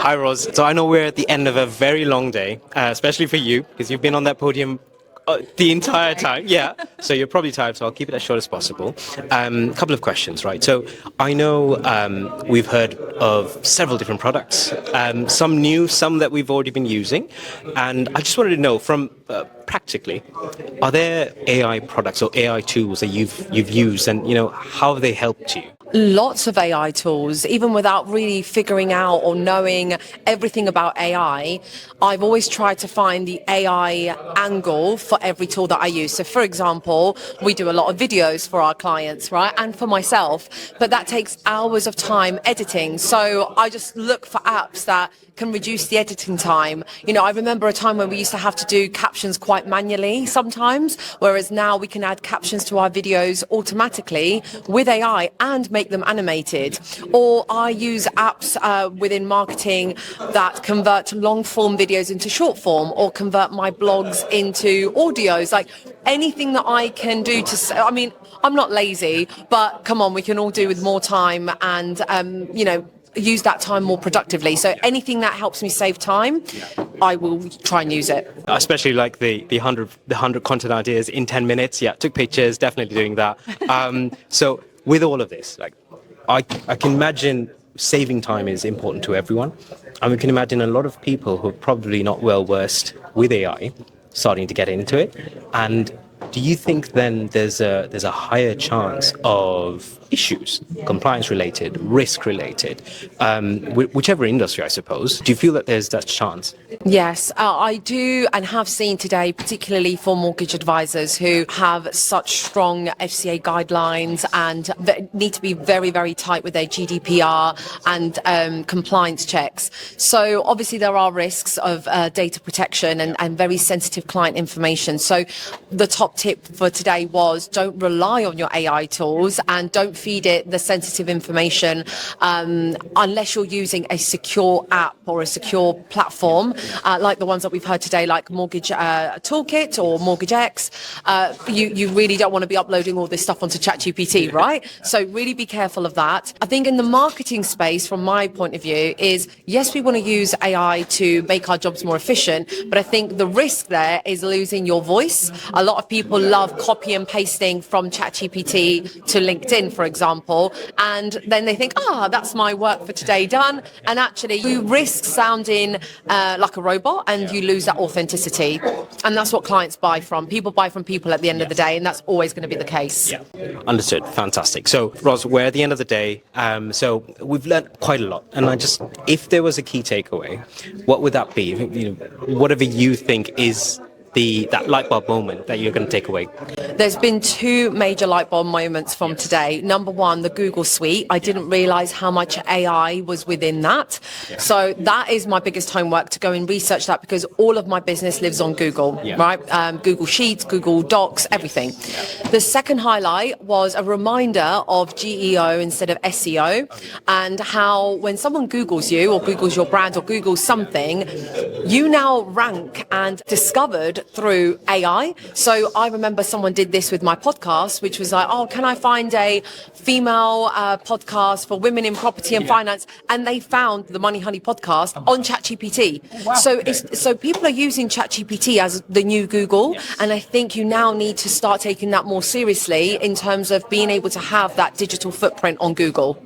Hi, Ros. So I know we're at the end of a very long day, especially for you, because you've been on that podium the entire time. Yeah. So you're probably tired, so I'll keep it as short as possible. A couple of questions, right? So I know we've heard of several different products, some new, some that we've already been using. And I just wanted to know from practically, are there AI products or AI tools that you've used, and how have they helped you? Lots of AI tools, even without really figuring out or knowing everything about AI. I've always tried to find the AI angle for every tool that I use. So, for example, we do a lot of videos for our clients, right? And for myself, but that takes hours of time editing. So I just look for apps that can reduce the editing time. I remember a time when we used to have to do captions quite manually sometimes, whereas now we can add captions to our videos automatically with AI and make them animated. Or I use apps within marketing that convert long form videos into short form, or convert my blogs into audios. Like anything that I can do I'm not lazy, but come on, we can all do with more time and, use that time more productively. So anything that helps me save time, I will try and use it. Especially like the 100 content ideas in 10 minutes. Yeah, took pictures, definitely doing that. So with all of this, like I can imagine saving time is important to everyone. And we can imagine a lot of people who are probably not well versed with AI starting to get into it. And do you think then there's a higher chance of issues, compliance related, risk related, whichever industry, I suppose? Do you feel that there's that chance? Yes, I do, and have seen today, particularly for mortgage advisors who have such strong FCA guidelines and need to be very, very tight with their GDPR and compliance checks. So obviously there are risks of data protection and very sensitive client information. So the top tip for today was don't rely on your AI tools and don't feed it the sensitive information unless you're using a secure app or a secure platform like the ones that we've heard today, like Mortgage Toolkit or Mortgage X. You really don't want to be uploading all this stuff onto ChatGPT, right? So really be careful of that. I think in the marketing space, from my point of view, is yes, we want to use AI to make our jobs more efficient, but I think the risk there is losing your voice. A lot of people love copy and pasting from ChatGPT to LinkedIn, for example, and then they think, that's my work for today done. And actually you risk sounding like a robot, and you lose that authenticity. And that's what clients buy from. People buy from people at the end of the day, and that's always going to be the case. Yeah, understood. Fantastic. So, Ros, we're at the end of the day. So we've learned quite a lot. And if there was a key takeaway, what would that be? Whatever you think is that light bulb moment that you're going to take away? There's been two major light bulb moments from today. Number one, the Google Suite. I didn't realize how much AI was within that. Yeah. So that is my biggest homework, to go and research that, because all of my business lives on Google, right? Google Sheets, Google Docs, everything. Yeah. The second highlight was a reminder of GEO instead of SEO, and how when someone Googles you or Googles your brand or Googles something, you now rank and discovered through AI. So I remember someone did this with my podcast, which was like, can I find a female podcast for women in property and finance? And they found the Money Honey podcast on ChatGPT. Wow. So people are using ChatGPT as the new Google. Yes. And I think you now need to start taking that more seriously in terms of being able to have that digital footprint on Google.